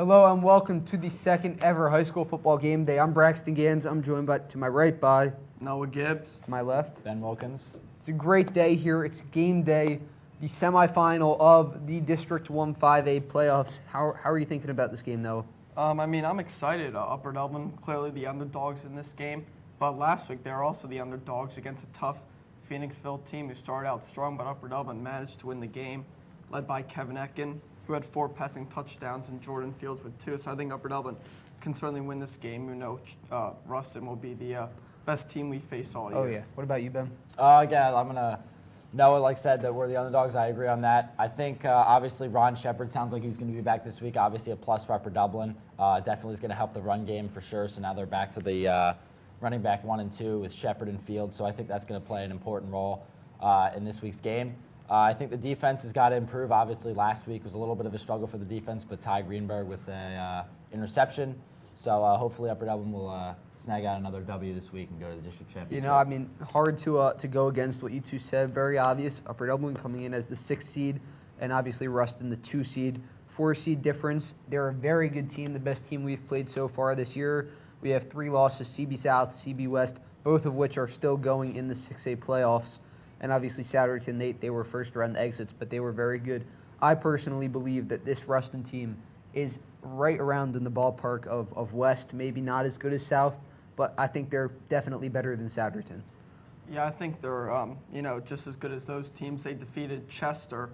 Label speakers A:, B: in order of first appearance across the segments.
A: Hello and welcome to the second ever high school football game day. I'm Braxton Gans. I'm joined to my right by
B: Noah Gibbs.
A: To my left,
C: Ben Wilkins.
A: It's a great day here. It's game day, the semifinal of the District 1 5A playoffs. How are you thinking about this game, Noah?
B: I'm excited. Upper Dublin, clearly the underdogs in this game. But last week, they were also the underdogs against a tough Phoenixville team who started out strong, but Upper Dublin managed to win the game, led by Kevin Ekin, who had 4 passing touchdowns, and Jordan Fields with 2. So I think Upper Dublin can certainly win this game. You know, Rustin will be the best team we face all year.
A: Oh, yeah. What about you, Ben?
C: Again, I'm going to, Noah said that we're the underdogs. I agree on that. I think, obviously, Ron Shepard sounds like he's going to be back this week. Obviously, a plus for Upper Dublin. Definitely is going to help the run game for sure. So now they're back to the running back 1 and 2 with Shepard and Fields. So I think that's going to play an important role in this week's game. I think the defense has got to improve. Obviously, last week was a little bit of a struggle for the defense, but Ty Greenberg with an interception. So hopefully Upper Dublin will snag out another W this week and go to the district championship.
A: You know, I mean, hard to go against what you two said. Very obvious. Upper Dublin coming in as the 6th seed, and obviously Rustin the 2 seed. 4 seed difference. They're a very good team, the best team we've played so far this year. We have 3 losses, CB South, CB West, both of which are still going in the 6A playoffs. And obviously Satterton, they were first-round exits, but they were very good. I personally believe that this Rustin team is right around in the ballpark of West, maybe not as good as South, but I think they're definitely better than Satterton.
B: Yeah, I think they're just as good as those teams. They defeated Chester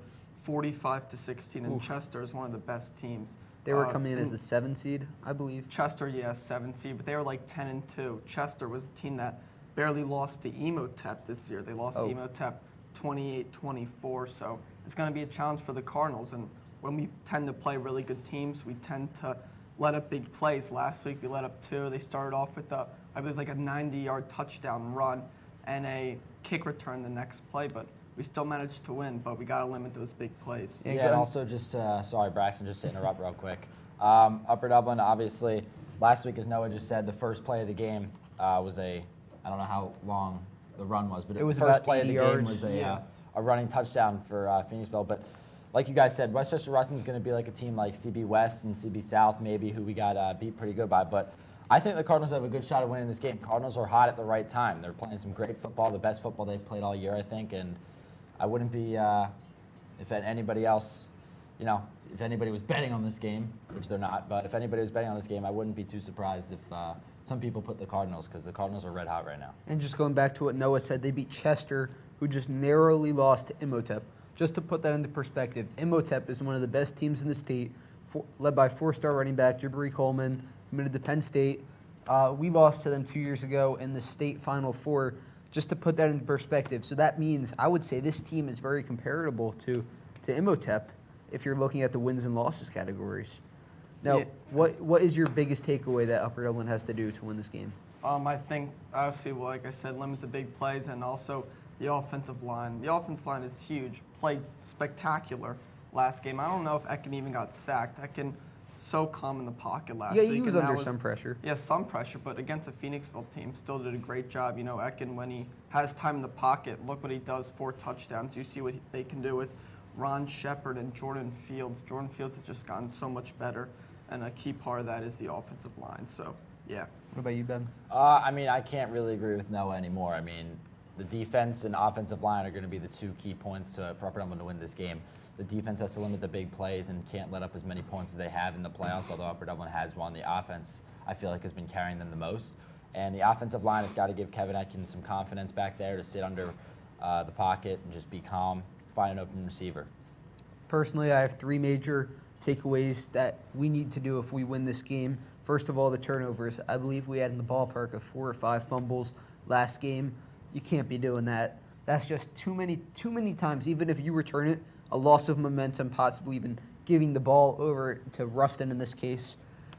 B: 45-16, and Chester is one of the best teams.
A: They were coming in as the 7 seed, I believe.
B: Chester, yes, 7 seed, but they were like 10-2. Chester was a team that barely lost to Emotep this year. They lost to Emotep 28-24, so it's going to be a challenge for the Cardinals. And when we tend to play really good teams, we tend to let up big plays. Last week we let up 2. They started off with I believe like a 90-yard touchdown run and a kick return the next play, but we still managed to win, but we got to limit those big plays.
C: Yeah, and also just, sorry, Braxton, just to interrupt real quick. Upper Dublin, obviously, last week, as Noah just said, the first play of the game was I don't know how long the run was, but
A: it was
C: the first
A: about
C: play of the
A: 80 yards.
C: game was a running touchdown for Phoenixville. But like you guys said, Westchester Rustin is going to be like a team like CB West and CB South maybe, who we got beat pretty good by. But I think the Cardinals have a good shot of winning this game. Cardinals are hot at the right time. They're playing some great football, the best football they've played all year, I think. And I wouldn't be, if anybody else, if anybody was betting on this game, which they're not, but if anybody was betting on this game, I wouldn't be too surprised if some people put the Cardinals, because the Cardinals are red hot right now.
A: And just going back to what Noah said, they beat Chester, who just narrowly lost to Imhotep. Just to put that into perspective, Imhotep is one of the best teams in the state, led by 4-star running back Jabari Coleman, committed to Penn State. We lost to them 2 years ago in the state Final Four, just to put that into perspective. So that means I would say this team is very comparable to Imhotep if you're looking at the wins and losses categories. Now, what is your biggest takeaway that Upper Dublin has to do to win this game?
B: I think, obviously, like I said, limit the big plays, and also the offensive line. The offensive line is huge, played spectacular last game. I don't know if Ekin even got sacked. Ekin so calm in the pocket last week.
A: Yeah, he was under some pressure.
B: Yeah, some pressure, but against the Phoenixville team, still did a great job. Ekin, when he has time in the pocket, look what he does, 4 touchdowns. You see what they can do with Ron Shepard and Jordan Fields. Jordan Fields has just gotten so much better, and a key part of that is the offensive line. So, yeah.
A: What about you, Ben?
C: I can't really agree with Noah anymore. I mean, the defense and offensive line are going to be the 2 key points for Upper Dublin to win this game. The defense has to limit the big plays and can't let up as many points as they have in the playoffs, although Upper Dublin has won. The offense, I feel like, has been carrying them the most. And the offensive line has got to give Kevin Ekin some confidence back there to sit under the pocket and just be calm, find an open receiver.
A: Personally, I have 3 major takeaways that we need to do if we win this game. First of all, the turnovers. I believe we had in the ballpark of 4 or 5 fumbles last game. You can't be doing that. That's just too many times. Even if you return it, a loss of momentum, possibly even giving the ball over to Rustin in this case.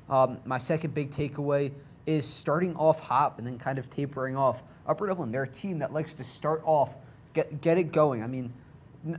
A: My second big takeaway is starting off hot and then kind of tapering off. Upper Dublin, they're a team that likes to start off, get it going. I mean,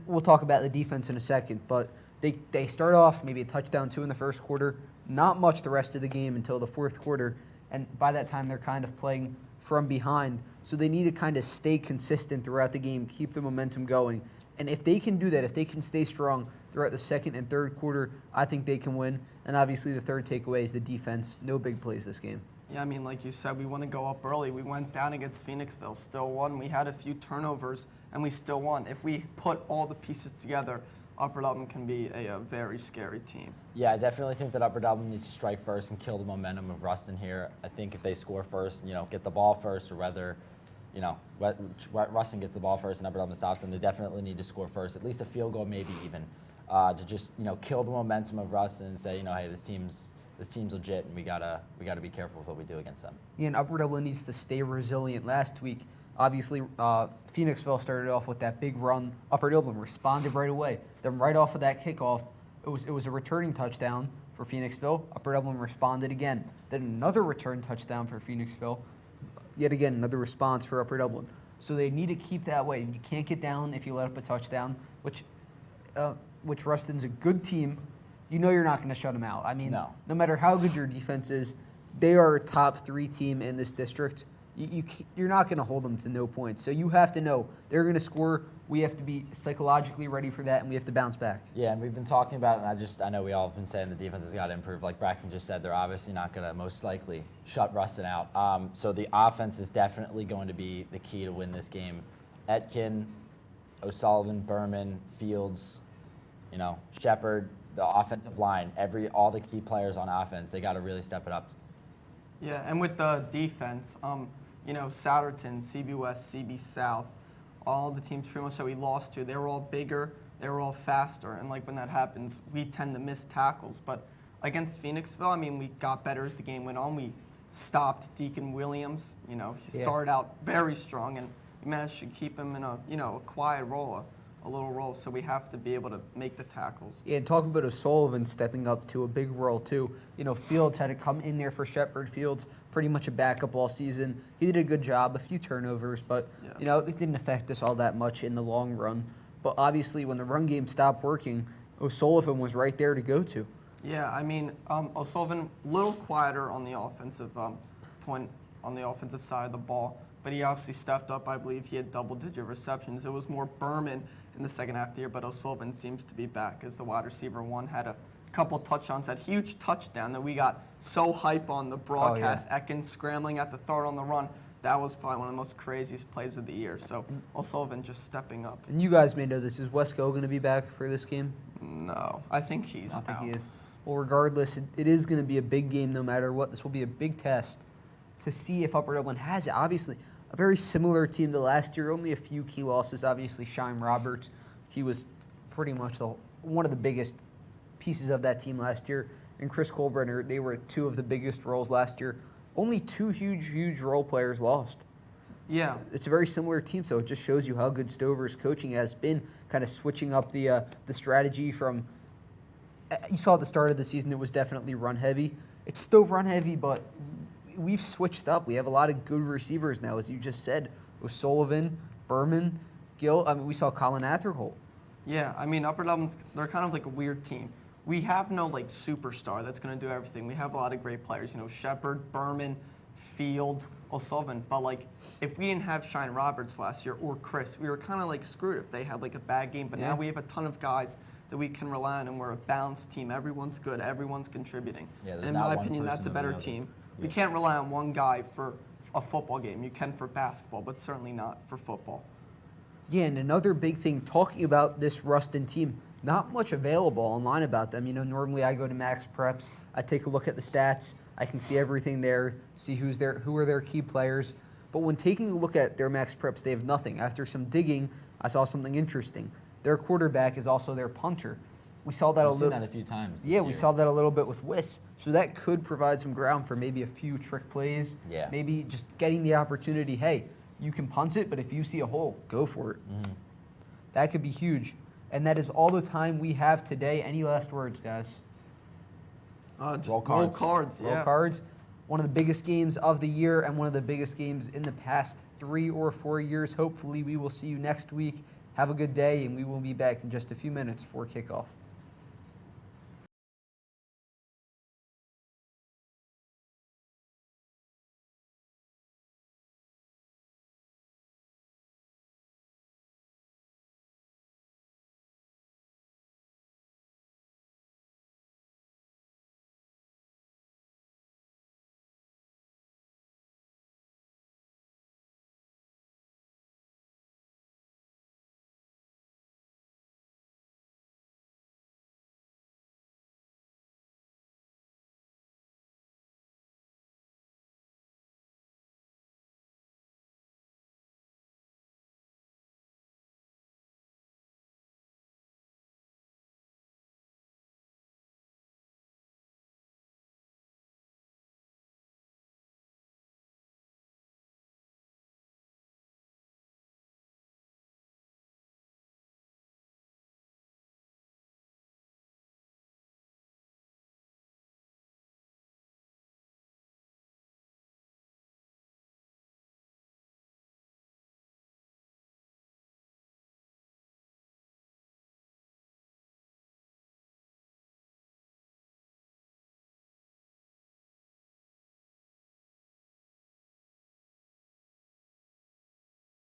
A: we'll talk about the defense in a second, but they start off maybe a touchdown, 2 in the first quarter, not much the rest of the game until the 4th quarter, and by that time they're kind of playing from behind. So they need to kind of stay consistent throughout the game, keep the momentum going. And if they can do that, if they can stay strong throughout the 2nd and 3rd quarter, I think they can win. And obviously the third takeaway is the defense. No big plays this game.
B: Yeah, I mean, like you said, we want to go up early. We went down against Phoenixville, still won. We had a few turnovers, and we still won. If we put all the pieces together, Upper Dublin can be a very scary team.
C: Yeah, I definitely think that Upper Dublin needs to strike first and kill the momentum of Rustin here. I think if they score first, get the ball first, or whether, Rustin gets the ball first and Upper Dublin stops them, they definitely need to score first, at least a field goal, maybe even, to just, kill the momentum of Rustin and say, hey, this team's legit, and we gotta be careful with what we do against them.
A: Yeah, and Upper Dublin needs to stay resilient. Last week, obviously, Phoenixville started off with that big run. Upper Dublin responded right away. Then right off of that kickoff, it was a returning touchdown for Phoenixville. Upper Dublin responded again. Then another return touchdown for Phoenixville. Yet again, another response for Upper Dublin. So they need to keep that way. You can't get down if you let up a touchdown, which Rustin's a good team. You're not going to shut them out. I mean,
C: no
A: matter how good your defense is, they are a top 3 team in this district. You're not going to hold them to no points. So you have to know they're going to score. We have to be psychologically ready for that, and we have to bounce back.
C: Yeah, and we've been talking about it, and I know we all have been saying the defense has got to improve. Like Braxton just said, they're obviously not going to most likely shut Rustin out. So the offense is definitely going to be the key to win this game. Etkin, O'Sullivan, Berman, Fields, Shepard, the offensive line, all the key players on offense, they got to really step it up.
B: Yeah, and with the defense, Souderton, CB West, CB South, all the teams pretty much that we lost to, they were all bigger, they were all faster, and when that happens, we tend to miss tackles. But against Phoenixville, I mean, we got better as the game went on. We stopped Deacon Williams. He started out very strong, and we managed to keep him in a quiet role, a little role. So we have to be able to make the tackles.
A: Yeah, and talking about O'Sullivan stepping up to a big role too. Fields had to come in there for Shepard. Fields pretty much a backup all season. He did a good job, a few turnovers, but it didn't affect us all that much in the long run. But obviously, when the run game stopped working, O'Sullivan was right there to go to.
B: Yeah, I mean, O'Sullivan a little quieter on the offensive point, on the offensive side of the ball, but he obviously stepped up. I believe he had double-digit receptions. It was more Berman in the second half of the year, but O'Sullivan seems to be back as the wide receiver. One had a couple touchdowns, that huge touchdown that we got so hype on the broadcast.
A: Oh, yeah.
B: Ekins scrambling at the third on the run. That was probably one of the most craziest plays of the year. So O'Sullivan just stepping up.
A: And you guys may know this. Is Wesco going to be back for this game?
B: No, I think he's out.
A: I think he is. Well, regardless, it is going to be a big game no matter what. This will be a big test to see if Upper Dublin has it. Obviously, a very similar team to last year. Only a few key losses. Obviously, Shime Roberts, he was pretty much one of the biggest pieces of that team last year. And Chris Colbrenner, they were 2 of the biggest roles last year. Only 2 huge role players lost.
B: Yeah.
A: It's a very similar team, so it just shows you how good Stover's coaching has been, kind of switching up the strategy from. You saw at the start of the season, it was definitely run heavy. It's still run heavy, but we've switched up. We have a lot of good receivers now, as you just said. O'Sullivan, Berman, Gill. I mean, we saw Colin Atherholt.
B: Yeah, I mean, Upper Dublin's, they're kind of like a weird team. We have no superstar that's going to do everything. We have a lot of great players, Shepard, Berman, Fields, O'Sullivan. But if we didn't have Shine Roberts last year or Chris, we were kind of screwed if they had a bad game. But now we have a ton of guys that we can rely on, and we're a balanced team. Everyone's good. Everyone's contributing.
C: Yeah,
B: in my opinion, that's a better team. Yeah. We can't rely on one guy for a football game. You can for basketball, but certainly not for football.
A: Yeah, and another big thing, talking about this Rustin team, not much available online about them. Normally I go to Max Preps, I take a look at the stats, I can see everything there, see who are their key players. But when taking a look at their Max Preps, they have nothing. After some digging, I saw something interesting. Their quarterback is also their punter. We saw that
C: We've seen that a few times.
A: Yeah, we saw that a little bit with Wiss. So that could provide some ground for maybe a few trick plays.
C: Yeah.
A: Maybe just getting the opportunity, hey, you can punt it, but if you see a hole, go for it. Mm-hmm. That could be huge. And that is all the time we have today. Any last words, guys?
B: Just
C: roll cards.
A: Roll cards. One of the biggest games of the year and one of the biggest games in the past 3 or 4 years. Hopefully we will see you next week. Have a good day, and we will be back in just a few minutes for kickoff.